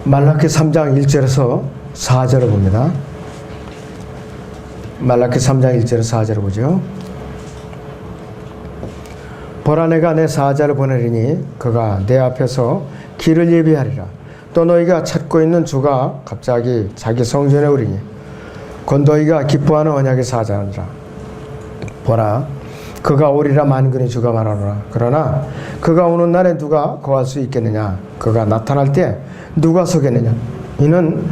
말라키 3장 1절에서 4절을 봅니다. 말라키 3장 1절에서 4절을 보죠. 보라 내가 내 사자를 보내리니 그가 내 앞에서 길을 예비하리라. 또 너희가 찾고 있는 주가 갑자기 자기 성전에 오리니 곧 너희가 기뻐하는 언약의 사자니라. 보라 그가 오리라 만군의 주가 말하노라. 그러나 그가 오는 날에 누가 거할 수 있겠느냐. 그가 나타날 때 누가 서겠느냐. 이는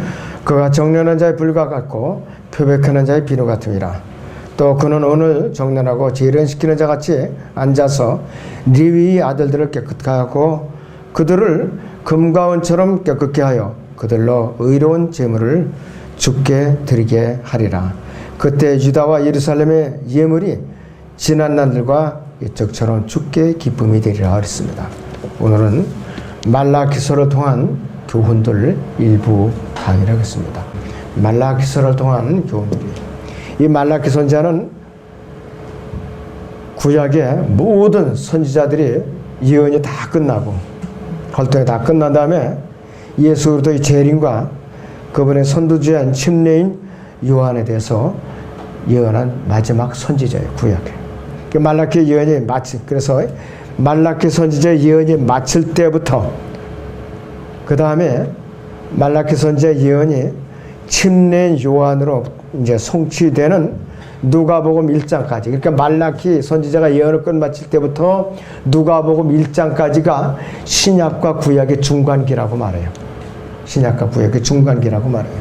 그가 정련한 자의 불과 같고 표백하는 자의 비누 같음이라. 또 그는 오늘 정련하고 재련시키는 자같이 앉아서 레위의 아들들을 깨끗하게 하고 그들을 금과 은처럼 깨끗게 하여 그들로 의로운 제물을 주께 드리게 하리라. 그때 유다와 예루살렘의 예물이 지난 날들과 이적처럼 주께 기쁨이 되리라 그랬습니다. 오늘은 말라기서를 통한 교훈들 일부 강의를 하겠습니다. 말라기서를 통한 교훈들이, 이 말라기 선지자는 구약의 모든 선지자들이 예언이 다 끝나고 활동이 다 끝난 다음에 예수 그리스도의 재림과 그분의 선두주한 침례인 요한에 대해서 예언한 마지막 선지자예요. 구약에. 말라기 예언이 그래서 말라기 선지자의 예언이 마칠 때부터 그 다음에 말라기 선지자의 예언이 침례인 요한으로 이제 성취되는 누가복음 1장까지, 그러니까 말라기 선지자가 예언을 끝마칠 때부터 누가복음 1장까지가 신약과 구약의 중간기라고 말해요. 신약과 구약의 중간기라고 말해요.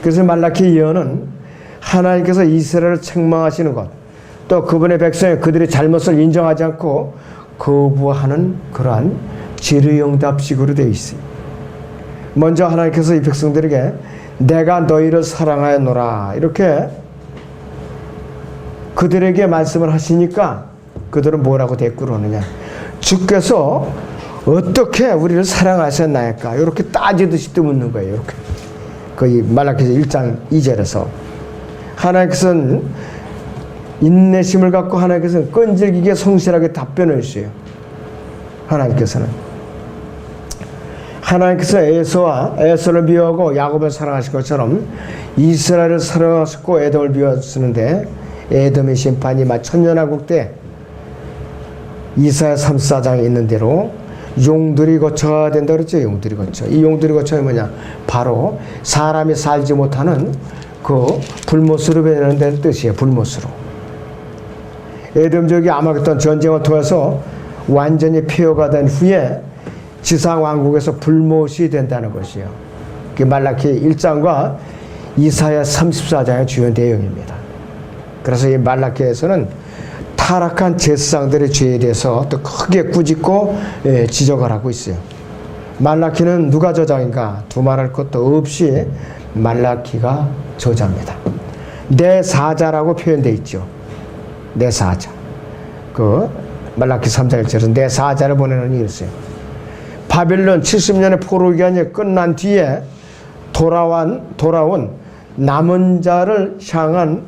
그래서 말라기 예언은 하나님께서 이스라엘을 책망하시는 것, 또 그분의 백성이 그들의 잘못을 인정하지 않고 거부하는 그러한 질의응답식으로 되어 있어요. 먼저 하나님께서 이 백성들에게 내가 너희를 사랑하였노라 이렇게 그들에게 말씀을 하시니까 그들은 뭐라고 대꾸를 하느냐. 주께서 어떻게 우리를 사랑하셨나이까 이렇게 따지듯이 묻는 거예요. 이렇게 거의 말라기서 1장 2절에서 하나님께서는 인내심을 갖고 하나님께서는 끈질기게 성실하게 답변을 주세요. 하나님께서 에서를 미워하고 야곱을 사랑하신 것처럼 이스라엘을 사랑하셨고 에돔을 미워하시는데 에돔의 심판이 막 천년왕국 때 이사야 34장에 있는 대로 용들이 거쳐야 된다 그랬죠. 용들이 거쳐. 이 용들이 거쳐가 뭐냐. 바로 사람이 살지 못하는 그 불못으로 변하는 뜻이에요. 불못으로. 에돔족이 아마겟돈 전쟁을 통해서 완전히 폐허가 된 후에 지상왕국에서 불못이 된다는 것이에요. 말라키 1장과 이사야 34장의 주요 내용입니다. 그래서 이 말라키에서는 타락한 제사장들의 죄에 대해서 또 크게 꾸짖고 지적을 하고 있어요. 말라키는 누가 저자인가? 두말할 것도 없이 말라키가 저자입니다. 내 사자라고 표현되어 있죠. 내 사자. 그 말라키 3장 1절에서 내 사자를 보내는 이랬어요. 바빌론 70년의 포로 기간이 끝난 뒤에 돌아온 남은 자를 향한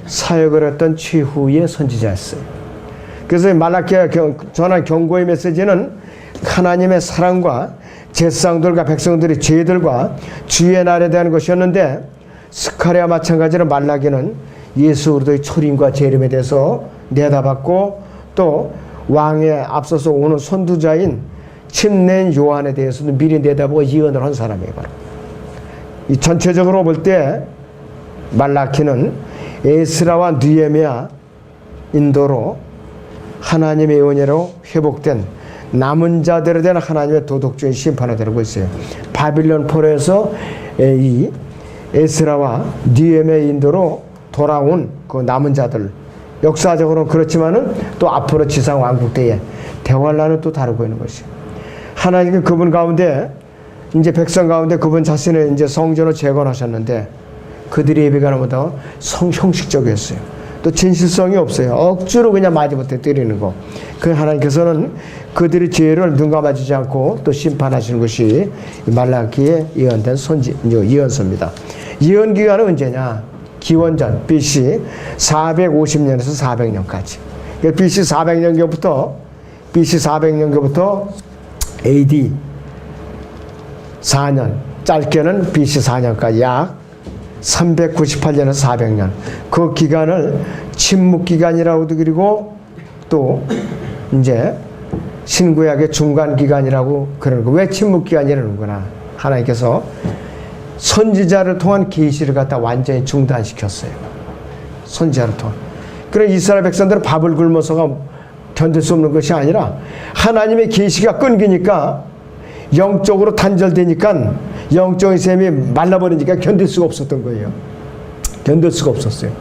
사역을 했던 최후의 선지자였어요. 그래서 말라키가 전한 경고의 메시지는 하나님의 사랑과 제사장들과 백성들의 죄들과 주의 날에 대한 것이었는데 스가랴와 마찬가지로 말라기는 예수 그리스도의 초림과 재림에 대해서 내다봤고 또 왕에 앞서서 오는 선두자인 침례인 요한에 대해서도 미리 내다보고 예언을 한 사람이에요. 이 전체적으로 볼 때 말라키는 에스라와 느헤미야 인도로 하나님의 은혜로 회복된 남은 자들에 대한 하나님의 도덕적인 심판을 다루고 있어요. 바빌론 포로에서 이 에스라와 느헤미야 인도로 돌아온 그 남은 자들, 역사적으로는 그렇지만은 또 앞으로 지상 왕국 때에 대환란을 또 다루고 있는 것이에요. 하나님은 그분 가운데 이제 백성 가운데 그분 자신의 이제 성전을 재건하셨는데 그들의 예배가 너무나 형식적이었어요. 또 진실성이 없어요. 억지로 그냥 마지못해 때리는 거. 그 하나님께서는 그들의 죄를 눈 감아주지 않고 또 심판하시는 것이 말라기에 예언된 예언서입니다. 예언 기간은 언제냐? 기원전 BC 450년에서 400년까지. BC 400년경부터 AD 4년, 짧게는 BC 4년까지 약 398년에서 400년. 그 기간을 침묵기간이라고도 그리고 또 이제 신구약의 중간기간이라고 그러는 거. 왜 침묵기간이라는구나. 하나님께서 선지자를 통한 계시를 갖다 완전히 중단시켰어요. 선지자를 통한. 그래 이스라엘 백성들은 밥을 굶어서가 견딜 수 없는 것이 아니라 하나님의 계시가 끊기니까 영적으로 단절되니까 영적인 셈이 말라버리니까 견딜 수가 없었던 거예요. 견딜 수가 없었어요.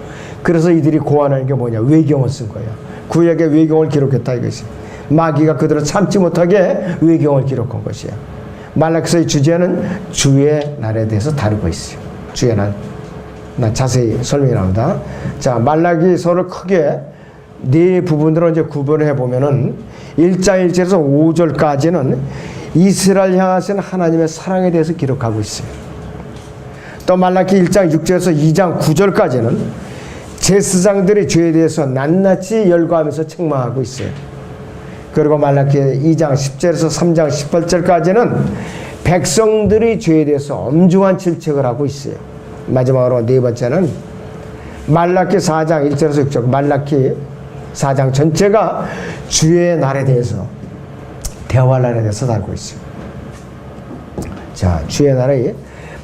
그래서 이들이 고안하는 게 뭐냐? 외경을 쓴 거예요. 구약의 외경을 기록했다 이것이. 마귀가 그들을 참지 못하게 외경을 기록한 것이야. 말라기서의 주제는 주의 날에 대해서 다루고 있어요. 주의 날. 나 자세히 설명이 나온다. 자, 말라기서를 크게 네 부분으로 이제 구분해 보면은 1장 1절에서 5절까지는 이스라엘 향하신 하나님의 사랑에 대해서 기록하고 있어요. 또 말라기 1장 6절에서 2장 9절까지는 제사장들의 죄에 대해서 낱낱이 열거하면서 책망하고 있어요. 그리고 말라기 2장 10절에서 3장 18절까지는 백성들의 죄에 대해서 엄중한 질책을 하고 있어요. 마지막으로 네 번째는 말라기 4장 1절에서 6절, 말라기 4장 전체가 주의 날에 대해서, 대화할 날에 대해서 다루고 있어요. 자, 주의 날이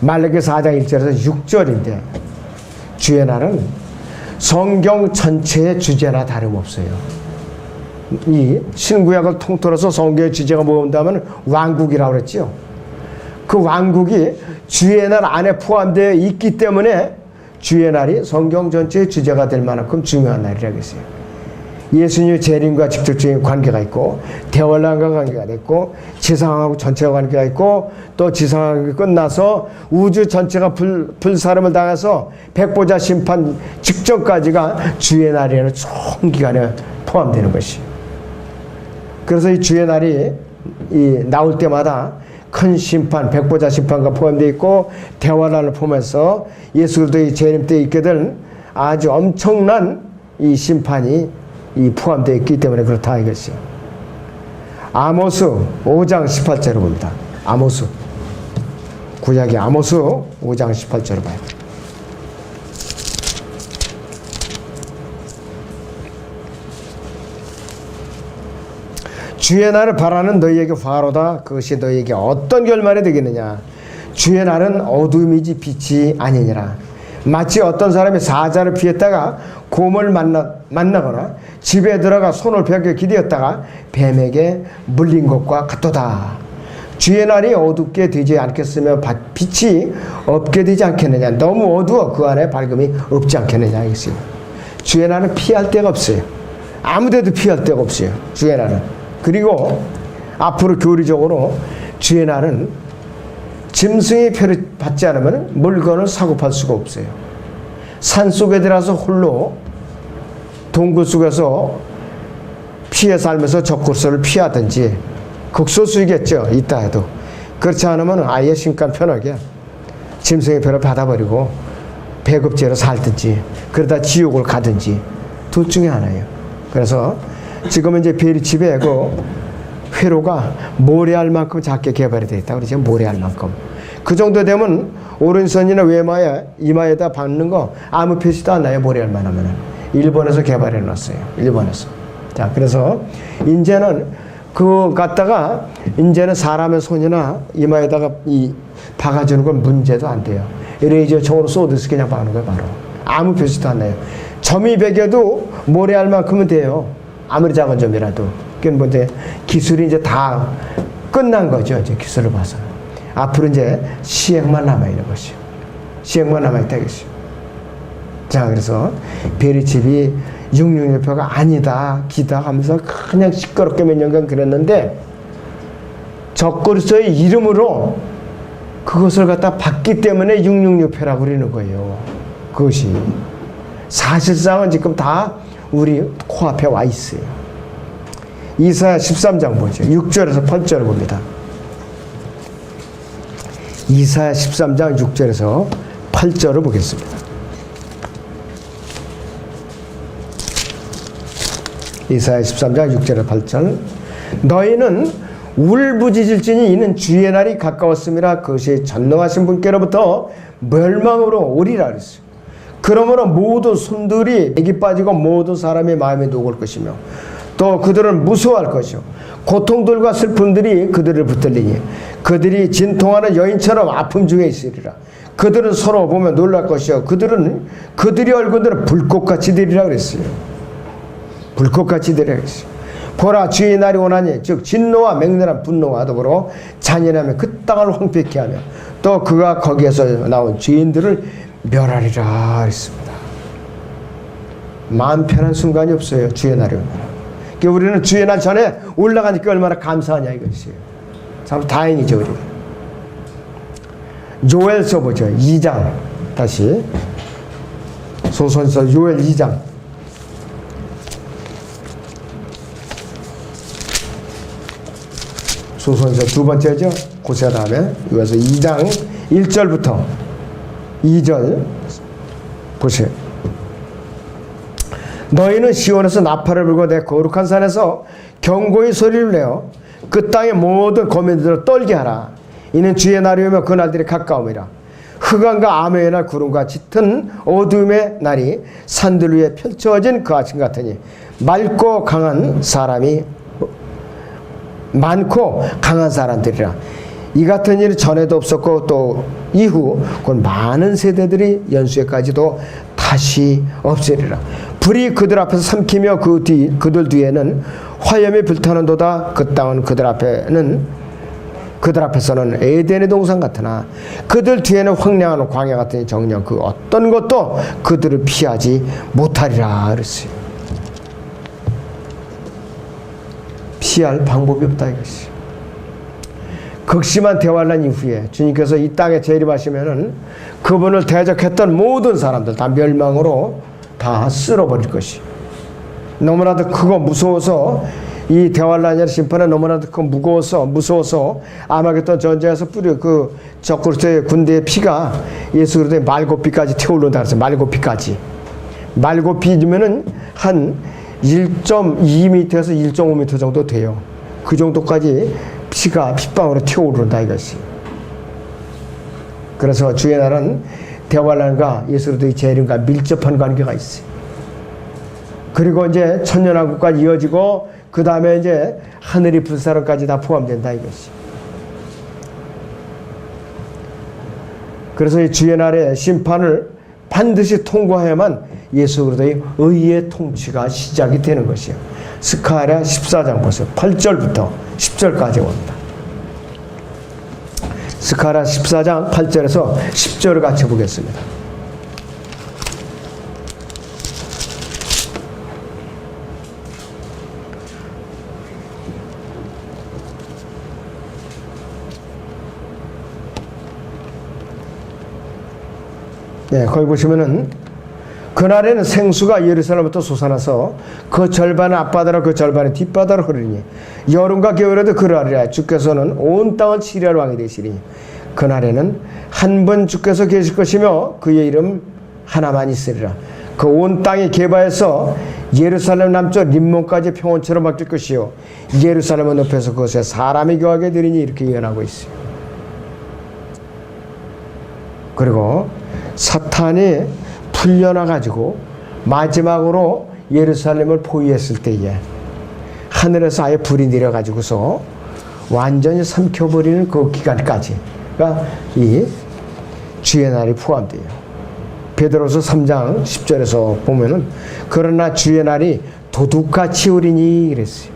말라기 4장 1절에서 6절인데 주의 날은 성경 전체의 주제나 다름없어요. 이 신구약을 통틀어서 성경의 주제가 뭐온다면 왕국이라고 그랬죠. 그 왕국이 주의 날 안에 포함되어 있기 때문에 주의 날이 성경 전체의 주제가 될 만큼 중요한 날이라고 했어요. 예수님의 재림과 직접적인 관계가 있고 대환란과 관계가 있고 지상하고 전체와 관계가 있고 또 지상하고 끝나서 우주 전체가 불사름을 당해서 백보자 심판 직전까지가 주의 날이라는 총 기간에 포함되는 것이. 그래서 이 주의 날이 나올 때마다 큰 심판, 백보자 심판과 포함되어 있고 대환란을 포함해서 예수 그리스도의 재림 때 있게 될 아주 엄청난 이 심판이 포함되어 있기 때문에 그렇다 이것이요. 아모스 5장 18절을 봅니다. 아모스 구약의 아모스 5장 18절을 봐요. 주의 날을 바라는 너희에게 화로다. 그것이 너희에게 어떤 결말이 되겠느냐. 주의 날은 어둠이지 빛이 아니니라. 마치 어떤 사람이 사자를 피했다가 곰을 만나거나 집에 들어가 손을 벽에 기대었다가 뱀에게 물린 것과 같도다. 주의 날이 어둡게 되지 않겠으며 빛이 없게 되지 않겠느냐. 너무 어두워 그 안에 밝음이 없지 않겠느냐 이것이요. 주의 날은 피할 데가 없어요. 아무데도 피할 데가 없어요. 주의 날은. 그리고 앞으로 교리적으로 주의 날은 짐승의 표를 받지 않으면 물건을 사고 팔 수가 없어요. 산속에 들어가서 홀로 동굴 속에서 피해 살면서 적국수를 피하든지 극소수이겠죠. 있다 해도. 그렇지 않으면 아예 신간 편하게 짐승의 표를 받아버리고 배급제로 살든지 그러다 지옥을 가든지 둘 중에 하나예요. 그래서 지금은 이제 베리칩에 그 회로가 모래알 만큼 작게 개발이 되어 있다. 그러죠. 모래알 만큼. 그 정도 되면 오른손이나 외마에 이마에다 박는 거 아무 표시도 안 나요. 모래알만 하면은. 일본에서 개발해 놨어요. 일본에서. 자, 그래서 이제는 그거 갖다가 이제는 사람의 손이나 이마에다가 박아주는 건 문제도 안 돼요. 레이저 총으로 쏘듯이 그냥 박는 거예요. 바로. 아무 표시도 안 나요. 점이 베겨도 모래알만큼은 돼요. 아무리 작은 점이라도. 그건 뭐 이제 기술이 이제 다 끝난 거죠. 이제 기술을 봐서. 앞으로 이제 시행만 남아있는 것이요. 시행만 남아있다 이것이요. 자, 그래서 베리칩이 666표가 아니다, 기다 하면서 그냥 시끄럽게 몇 년간 그랬는데 적그리스도의 이름으로 그것을 갖다 받기 때문에 666표라고 그러는 거예요. 그것이. 사실상은 지금 다 우리 코앞에 와 있어요. 이사야 13장 보죠. 6절에서 8절을 봅니다. 이사야 13장 6절에서 8절을 보겠습니다. 이사야 13장 6절에서 8절. 너희는 울부짖을지니 이는 주의 날이 가까웠음이라. 그것이 전능하신 분께로부터 멸망으로 오리라 그랬어요. 그러므로 모든 손들이 액이 빠지고 모든 사람의 마음이 녹을 것이며 또 그들은 무서워할 것이요 고통들과 슬픔들이 그들을 붙들리니 그들이 진통하는 여인처럼 아픔 중에 있으리라. 그들은 서로 보며 놀랄 것이요 그들의 얼굴들은 불꽃같이 되리라 그랬어요. 불꽃같이 되리라 그랬어요. 보라, 주의 날이 오나니 즉 진노와 맹렬한 분노와 더불어 잔인하며 그 땅을 황폐케 하며 또 그가 거기에서 나온 죄인들을 멸하리라 했습니다. 마음 편한 순간이 없어요. 주의 날이 오면. 그러니까 우리는 주의 날 전에 올라가니까 얼마나 감사하냐 이것이에요. 참 다행이죠. 우리 요엘서 보죠. 2장 다시 소선서 요엘 2장 소선서 두 번째죠. 고세 다음에 이어서 2장 1절부터 2절 보세요. 너희는 시온에서 나팔을 불고 내 거룩한 산에서 경고의 소리를 내어 그 땅의 모든 거민들을 떨게 하라. 이는 주의 날이 오며 그 날들이 가까움이라. 흑암과 암의 날 구름과 짙은 어둠의 날이 산들 위에 펼쳐진 그 아침 같으니 맑고 강한 사람이 많고 강한 사람들이라. 이 같은 일이 전에도 없었고 또 이후 곧 많은 세대들이 연수에까지도 다시 없으리라. 불이 그들 앞에서 삼키며 그들 뒤에는 화염이 불타는도다. 그 땅은 그들 앞에서는 에덴의 동산 같으나 그들 뒤에는 황량한 광야 같은 정령 그 어떤 것도 그들을 피하지 못하리라 그랬어요. 피할 방법이 없다 이것이. 극심한 대환란 이후에 주님께서 이 땅에 재림하시면은 그분을 대적했던 모든 사람들 다 멸망으로 다 쓸어버릴 것이. 너무나도 크고 무서워서 이 대환란이라는 심판은 너무나도 크고 무서워서 아마겟돈 전쟁에서 그 적그리스도의 군대의 피가 예수 그리스도의 말고피까지 태우른다 그랬어요. 말고피면은 한 1.2m에서 1.5m 정도 돼요. 그 정도까지 피가 핏방울로 튀어오른다 이것이. 그래서 주의 날은 대환란과 예수 그리스도의 재림과 밀접한 관계가 있어요. 그리고 이제 천년왕국까지 이어지고 그 다음에 이제 하늘이 불사론까지 다 포함된다 이것이. 그래서 이 주의 날의 심판을 반드시 통과해야만 예수 그리스도의 의의 통치가 시작이 되는 것이에요. 스가랴 14장 보세요. 8절부터 10절까지 옵니다. 스가랴 14장 8절에서 10절을 같이 보겠습니다. 네, 거기 보시면은 그날에는 생수가 예루살렘부터 솟아나서 그 절반은 앞바다로 그 절반은 뒷바다로 흐르니 여름과 겨울에도 그러하리라. 주께서는 온 땅을 치리할 왕이 되시리니 그날에는 한 분 주께서 계실 것이며 그의 이름 하나만 있으리라. 그 온 땅이 개바해서 예루살렘 남쪽 림몬까지 평원처럼 바뀔 것이요 예루살렘은 높여서 그것에 사람이 거하게 되리니 이렇게 예언하고 있어요. 그리고 사탄이 풀려나가지고 마지막으로 예루살렘을 포위했을 때에 하늘에서 아예 불이 내려가지고서 완전히 삼켜버리는 그 기간까지가 이 주의 날이 포함돼요. 베드로서 3장 10절에서 보면은 그러나 주의 날이 도둑같이 오리니 그랬어요.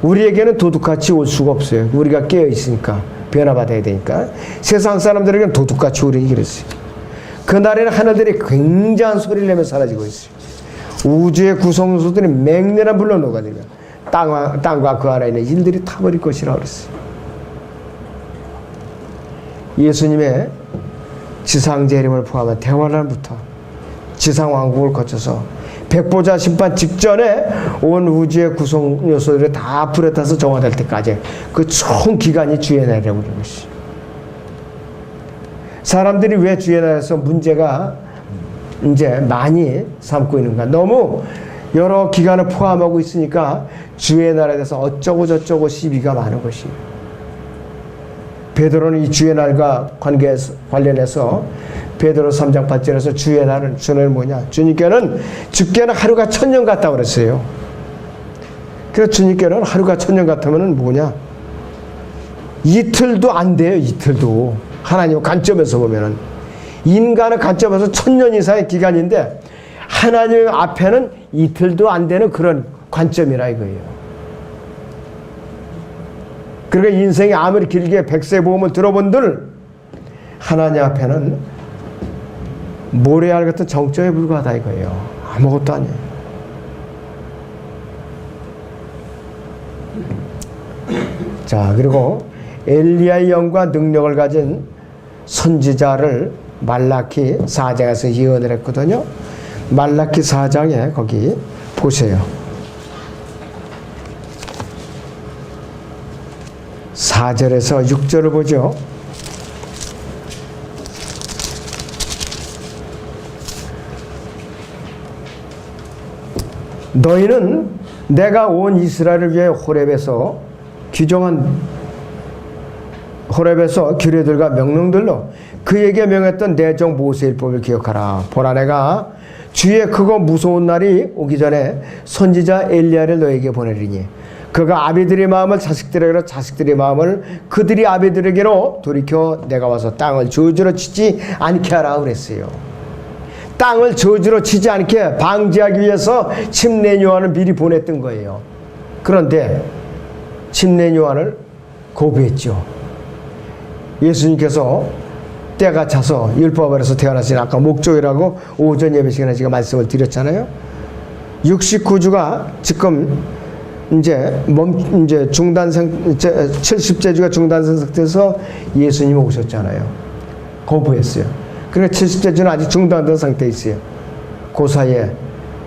우리에게는 도둑같이 올 수가 없어요. 우리가 깨어있으니까 변화받아야 되니까. 세상 사람들에게는 도둑같이 오리니 그랬어요. 그날에는 하늘들이 굉장한 소리를 내며 사라지고 있어요. 우주의 구성소들이 맹렬한 불로 녹아들며 땅과 그 안에 있는 일들이 타버릴 것이라 그랬어요. 예수님의 지상 재림을 포함한 대환란부터 지상 왕국을 거쳐서 백보자 심판 직전에 온 우주의 구성 요소들이 다 불에 타서 정화될 때까지 그 총 기간이 주의 날이라고 그러는 것이죠. 사람들이 왜 주의 날에서 문제가 이제 많이 삼고 있는가? 너무 여러 기간을 포함하고 있으니까 주의 날에 대해서 어쩌고 저쩌고 시비가 많은 것이에요. 베드로는 이 주의 날과 관련해서 베드로 3장 8절에서 주의 날은 주는 뭐냐? 주님께는 주께는 하루가 천년 같다고 그랬어요. 그래서 주님께는 하루가 천년 같으면 뭐냐? 이틀도 안 돼요. 이틀도. 하나님 관점에서 보면은 인간의 관점에서 천년 이상의 기간인데 하나님 앞에는 이틀도 안 되는 그런 관점이라 이거예요. 그러니까 인생이 아무리 길게 백세 보험을 들어본들 하나님 앞에는 모래알 같은 정점에 불과하다 이거예요. 아무것도 아니에요. 자, 그리고 엘리야의 영과 능력을 가진 선지자를 말라키 4장에서 예언을 했거든요. 말라키 4장에 거기 보세요. 4절에서 6절을 보죠. 너희는 내가 온 이스라엘을 위해 호렙에서 규례들과 명령들로 그에게 명했던 내 종 모세의 법을 기억하라. 보라, 내가 주의 크고 무서운 날이 오기 전에 선지자 엘리야를 너에게 보내리니 그가 아비들의 마음을 자식들에게로 자식들의 마음을 그들이 아비들에게로 돌이켜 내가 와서 땅을 저주로 치지 않게 하라 그랬어요. 땅을 저주로 치지 않게 방지하기 위해서 침례 요한을 미리 보냈던 거예요. 그런데 침례 요한을 거부했죠. 예수님께서 때가 차서 율법 아래서 태어나신 아까 목조이라고 오전 예배 시간에 제가 말씀을 드렸잖아요. 69주가 지금 이제 70제주가 중단선 상태에서 예수님이 오셨잖아요. 거부했어요. 그러니까 70제주는 아직 중단된 상태에 있어요. 그 사이에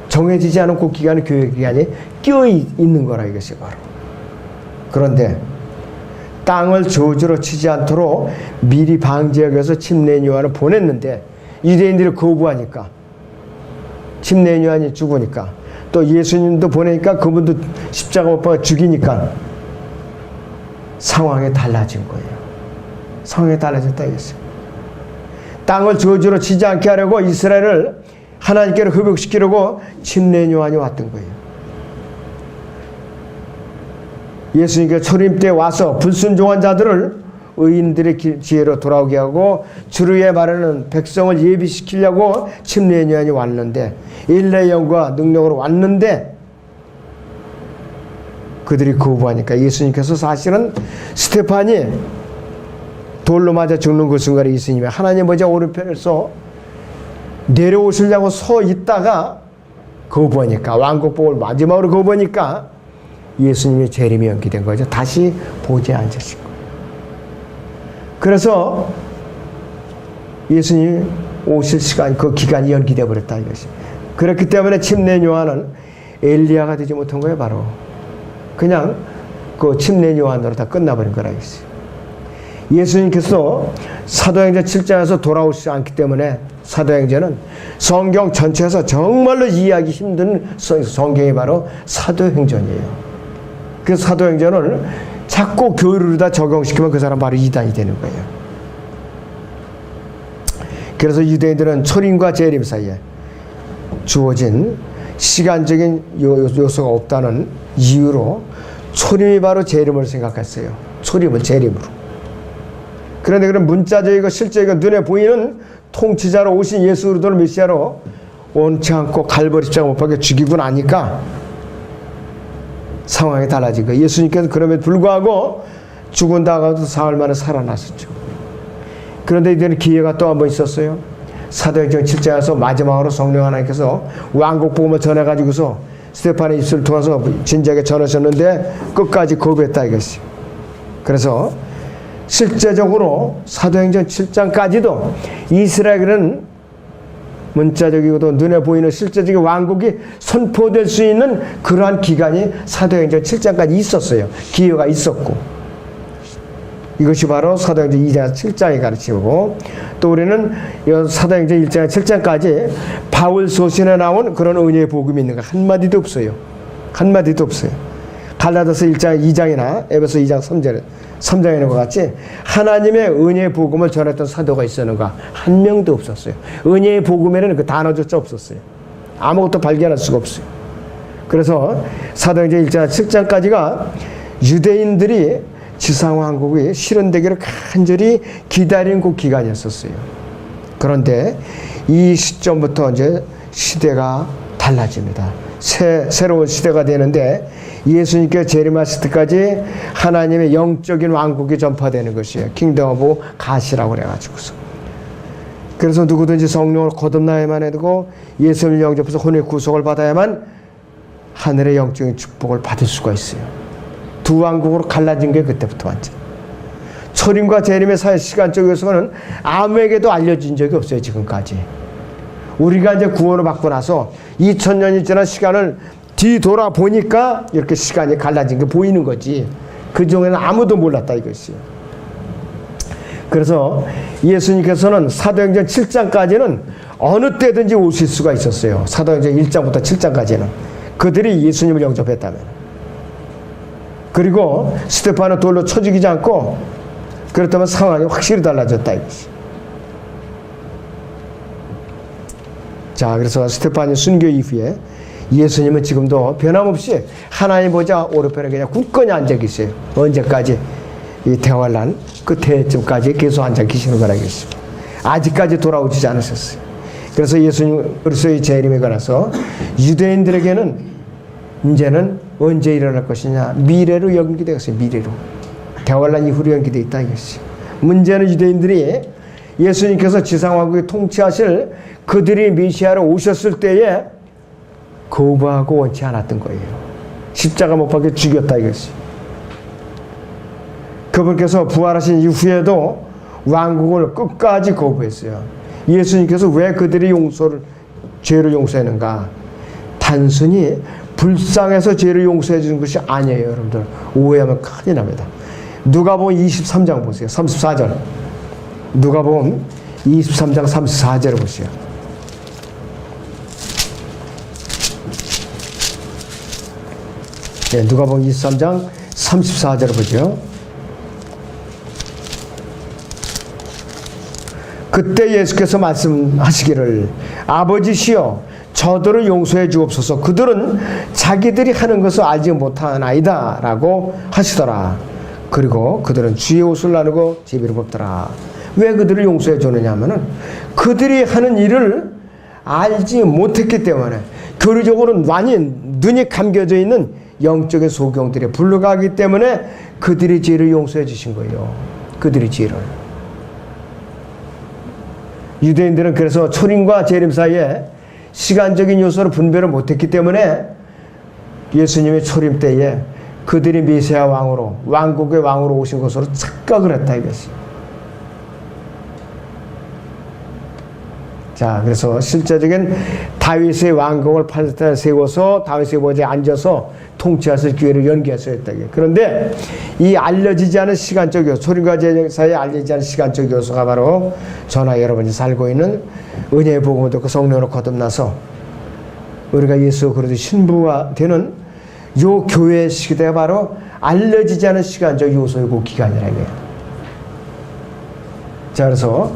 정해지지 않은 그 기간이 교회 기간이 끼어 있는 거라 이것이 바로. 그런데 땅을 저주로 치지 않도록 미리 방지하기 위해서 침례 요한을 보냈는데 유대인들이 거부하니까 침례 요한이 죽으니까 또 예수님도 보내니까 그분도 십자가 못 박아 죽이니까 상황이 달라진 거예요. 상황이 달라졌다 이거죠. 땅을 저주로 치지 않게 하려고 이스라엘을 하나님께로 회복시키려고 침례 요한이 왔던 거예요. 예수님께서 초림 때 와서 불순종한 자들을 의인들의 지혜로 돌아오게 하고 주를 말하는 백성을 예비시키려고 침례 요한이 왔는데 엘리야의 영과 능력으로 왔는데 그들이 거부하니까 예수님께서 사실은 스데반이 돌로 맞아 죽는 그 순간에 예수님이 하나님 보좌 오른편에서 내려오시려고 서 있다가 거부하니까 왕국복을 마지막으로 거부하니까 예수님의 재림이 연기된 거죠. 다시 보좌에 앉으신 거예요. 그래서 예수님이 오실 시간, 그 기간이 연기되어 버렸다 이것이. 그렇기 때문에 침례 요한은 엘리야가 되지 못한 거예요. 바로 그냥 그 침례 요한으로 다 끝나버린 거라 이것이. 예수님께서 사도행전 7장에서 돌아오시지 않기 때문에 사도행전은 성경 전체에서 정말로 이해하기 힘든 성경이 바로 사도행전이에요. 그 사도행전을 자꾸 교리로다 적용시키면 그 사람 바로 이단이 되는 거예요. 그래서 유대인들은 초림과 재림 사이에 주어진 시간적인 요소가 없다는 이유로 초림이 바로 재림을 생각했어요. 초림을 재림으로. 그런데 그런 문자적이고 실제이고 눈에 보이는 통치자로 오신 예수 그리스도를 메시아로 원치 않고 갈보리 십자가 못 박혀 죽이고 나니까 상황이 달라진 거예요. 예수님께서 그럼에도 불구하고 죽은 다가도 사흘 만에 살아나셨죠. 그런데 이제는 기회가 또 한 번 있었어요. 사도행전 7장에서 마지막으로 성령 하나님께서 왕국 복음을 전해가지고서 스데반의 입술을 통해서 진지하게 전하셨는데 끝까지 거부했다 이것이. 그래서 실제적으로 사도행전 7장까지도 이스라엘은 문자적이고도 눈에 보이는 실제적인 왕국이 선포될 수 있는 그러한 기간이 사도행전 7장까지 있었어요. 기회가 있었고. 이것이 바로 사도행전 2장 7장이 가르치고 또 우리는 사도행전 1장 7장까지 바울 소신에 나온 그런 은혜의 복음이 있는 거 한마디도 없어요. 한마디도 없어요. 갈라디아서 1장 2장이나 에베소 2장 3장에 있는 것 같이 하나님의 은혜의 복음을 전했던 사도가 있었는가? 한 명도 없었어요. 은혜의 복음에는 그 단어조차 없었어요. 아무것도 발견할 수가 없어요. 그래서 사도행전 1장 7장까지가 유대인들이 지상왕국이 실현되기를 간절히 기다린 그 기간이었었어요. 그런데 이 시점부터 이제 시대가 달라집니다. 새로운 시대가 되는데 예수님께 재림하실 때까지 하나님의 영적인 왕국이 전파되는 것이에요. 킹덤 오브 갓이라고 그래가지고서. 그래서 누구든지 성령을 거듭나야만 해도 예수님을 영접해서 혼의 구속을 받아야만 하늘의 영적인 축복을 받을 수가 있어요. 두 왕국으로 갈라진 게 그때부터 완전. 초림과 재림의 사회 시간적 요소는 아무에게도 알려진 적이 없어요. 지금까지. 우리가 이제 구원을 받고 나서 2000년이 지난 시간을 뒤돌아보니까 이렇게 시간이 갈라진 게 보이는 거지. 그 중에는 아무도 몰랐다 이것이. 그래서 예수님께서는 사도행전 7장까지는 어느 때든지 오실 수가 있었어요. 사도행전 1장부터 7장까지는. 그들이 예수님을 영접했다면. 그리고 스데반은 돌로 쳐 죽이지 않고 그렇다면 상황이 확실히 달라졌다 이것이. 자, 그래서 스데반이 순교 이후에 예수님은 지금도 변함없이 하나님 보좌 오른편에 그냥 굳건히 앉아 계세요. 언제까지? 이 대환란 끝에쯤까지 계속 앉아 계시는 거라겠습니다. 아직까지 돌아오지 않으셨어요. 그래서 예수님 그리스도의 재림에 관해서 유대인들에게는 이제는 언제 일어날 것이냐? 미래로 연기되었어요. 미래로. 대환란 이후로 연기되어 있다 이것이. 문제는 유대인들이 예수님께서 지상왕국에 통치하실 그들이 메시아로 오셨을 때에 거부하고 원치 않았던 거예요. 십자가 못 박혀 죽였다 이것이. 그분께서 부활하신 이후에도 왕국을 끝까지 거부했어요. 예수님께서 왜 그들의 죄를 용서했는가? 단순히 불쌍해서 죄를 용서해 주는 것이 아니에요. 여러분들 오해하면 큰일 납니다. 누가복음 23장 보세요. 34절. 누가복음 23장 34절을 보세요. 네, 누가복음 23장 34절을 보죠. 그때 예수께서 말씀하시기를 아버지시여 저들을 용서해 주옵소서. 그들은 자기들이 하는 것을 알지 못하나이다 라고 하시더라. 그리고 그들은 주의 옷을 나누고 제비를 뽑더라. 왜 그들을 용서해 주느냐 하면은 그들이 하는 일을 알지 못했기 때문에 교리적으로는 완전히 눈이 감겨져 있는 영적인 소경들에 불러가기 때문에 그들의 죄를 용서해 주신 거예요. 그들의 죄를. 유대인들은 그래서 초림과 재림 사이에 시간적인 요소를 분별을 못했기 때문에 예수님의 초림 때에 그들이 메시아 왕으로 왕국의 왕으로 오신 것으로 착각을 했다 이것이. 자, 그래서 실제적인 다윗의 왕국을 팔레스타인에 세워서 다윗의 보좌에 앉아서 통치하실 기회를 연기했었다. 그런데 이 알려지지 않은 시간적 요소, 초림과 재림 사이에 알려지지 않은 시간적 요소가 바로 저나 여러분이 살고 있는 은혜의 복음을 듣고 성령으로 거듭나서 우리가 예수 그리스도의 신부가 되는 요 교회 시대가 바로 알려지지 않은 시간적 요소이고 기간이라는 거예요. 자, 그래서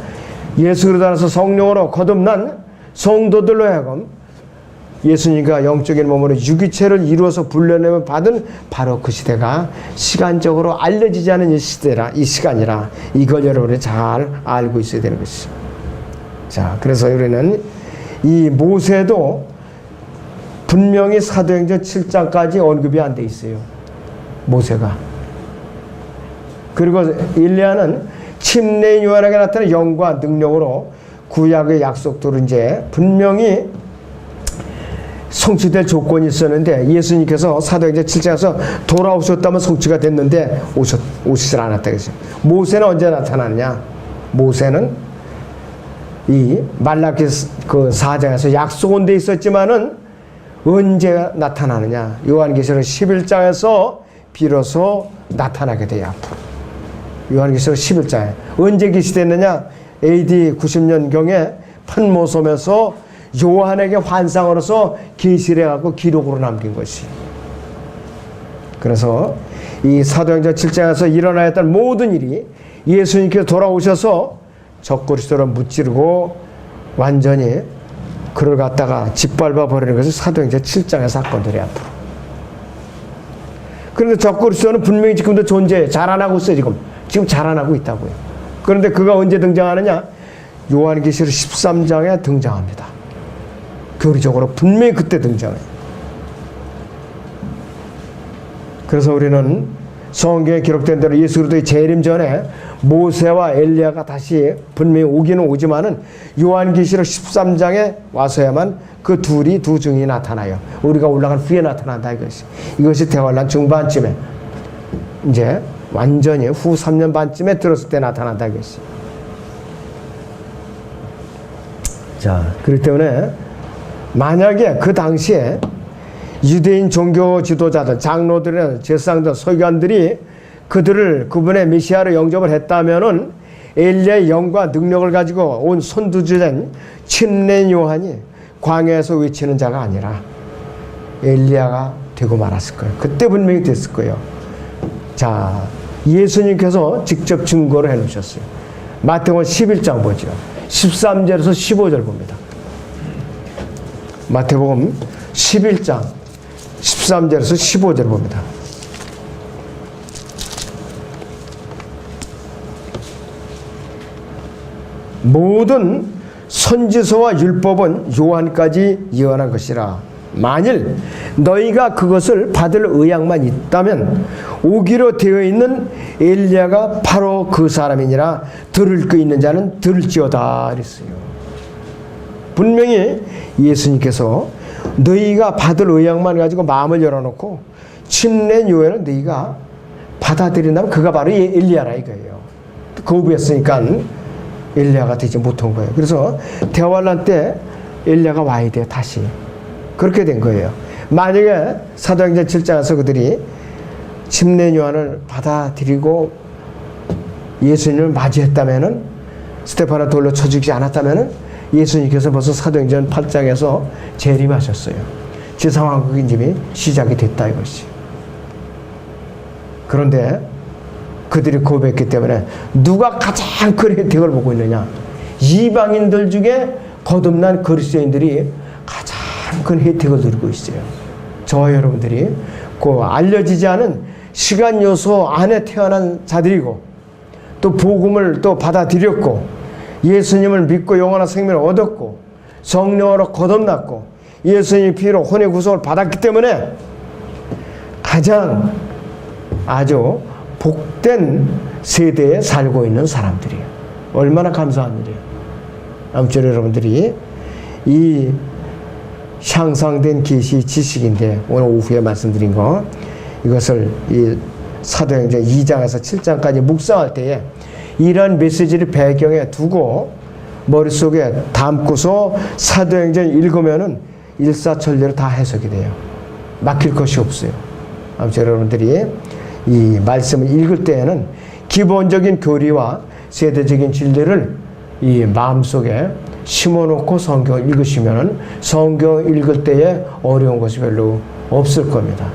예수 그리스도 안에서 성령으로 거듭난 성도들로 하여금 예수님과 영적인 몸으로 유기체를 이루어서 불러내면 받은 바로 그 시대가 시간적으로 알려지지 않은 이 시간이라 이걸 여러분이 잘 알고 있어야 되는 것이죠. 자, 그래서 우리는 이 모세도 분명히 사도행전 7장까지 언급이 안 돼 있어요. 모세가. 그리고 일리야는 침례인 요한에게 나타난 영과 능력으로 구약의 약속들은 이제 분명히 성취될 조건이 있었는데 예수님께서 사도행전 7장에서 돌아오셨다면 성취가 됐는데 오시질 않았다 그랬어요. 모세는 언제 나타났냐? 모세는 이 말라기 그 4장에서 약속은 돼 있었지만은 언제 나타나느냐? 요한계시록 11장에서 비로소 나타나게 돼요. 앞으로. 요한계시록 11장에 언제 계시됐느냐? AD 90년경에 판모섬에서 요한에게 환상으로서 계시를 해갖고 기록으로 남긴 것이. 그래서 이 사도행전 7장에서 일어나야 했던 모든 일이 예수님께서 돌아오셔서 적그리스도를 무찌르고 완전히 그를 갖다가 짓밟아 버리는 것이 사도행전 7장의 사건들이야. 앞으로. 그런데 적그리스도는 분명히 지금도 존재해. 자라나고 있어요. 지금 자라나고 있다고요. 그런데 그가 언제 등장하느냐? 요한계시록 13장에 등장합니다. 교리적으로 분명히 그때 등장해요. 그래서 우리는 성경에 기록된 대로 예수 그리스도의 재림 전에 모세와 엘리야가 다시 분명히 오기는 오지만은 요한계시록 13장에 와서야만 그 두 증이 나타나요. 우리가 올라간 후에 나타난다 이것이 대환란 중반쯤에 이제 완전히 후 3년 반쯤에 들었을 때 나타난다 이것이. 자, 그렇기 때문에 만약에 그 당시에 유대인 종교 지도자들, 장로들이나 제사장들, 서기관들이 그분의 메시아로 영접을 했다면은 엘리야의 영과 능력을 가지고 온 선두주된 침례 요한이 광야에서 외치는 자가 아니라 엘리야가 되고 말았을 거예요. 그때 분명히 됐을 거예요. 자, 예수님께서 직접 증거를 해 놓으셨어요. 마태복음 11장 보죠. 13절에서 15절 봅니다. 마태복음 11장 13절에서 15절 봅니다. 모든 선지서와 율법은 요한까지 예언한 것이라. 만일 너희가 그것을 받을 의향만 있다면 오기로 되어 있는 엘리야가 바로 그 사람이니라. 들을 거 있는 자는 들을지어다 그랬어요. 분명히 예수님께서 너희가 받을 의향만 가지고 마음을 열어놓고 침례 요한을 너희가 받아들인다면 그가 바로 엘리야라 이거예요. 거부했으니까 엘리야가 되지 못한 거예요. 그래서 대환란 때 엘리야가 와야 돼요. 다시. 그렇게 된 거예요. 만약에 사도행전 7장에서 그들이 침례 요한을 받아들이고 예수님을 맞이했다면은 스데반을 돌로 쳐 죽이지 않았다면은 예수님께서 벌써 사도행전 8장에서 재림하셨어요. 지상왕국의 집이 시작이 됐다 이것이. 그런데 그들이 고백했기 때문에 누가 가장 큰 혜택을 보고 있느냐? 이방인들 중에 거듭난 그리스도인들이 가장 큰 혜택을 누리고 있어요. 저와 여러분들이 그 알려지지 않은 시간 요소 안에 태어난 자들이고 또 복음을 또 받아들였고 예수님을 믿고 영원한 생명을 얻었고 성령으로 거듭났고 예수님의 피로 혼의 구속을 받았기 때문에 가장 아주 복된 세대에 살고 있는 사람들이에요. 얼마나 감사한 일이에요. 아무쪼록 여러분들이 이 향상된 계시 지식인데 오늘 오후에 말씀드린 거 이것을 이 사도행전 2장에서 7장까지 묵상할 때에 이런 메시지를 배경에 두고 머릿속에 담고서 사도행전 읽으면은 일사천리로 다 해석이 돼요. 막힐 것이 없어요. 아무쪼록 여러분들이 이 말씀을 읽을 때에는 기본적인 교리와 세대적인 진리를 이 마음속에 심어놓고 성경을 읽으시면 성경 읽을 때에 어려운 것이 별로 없을 겁니다.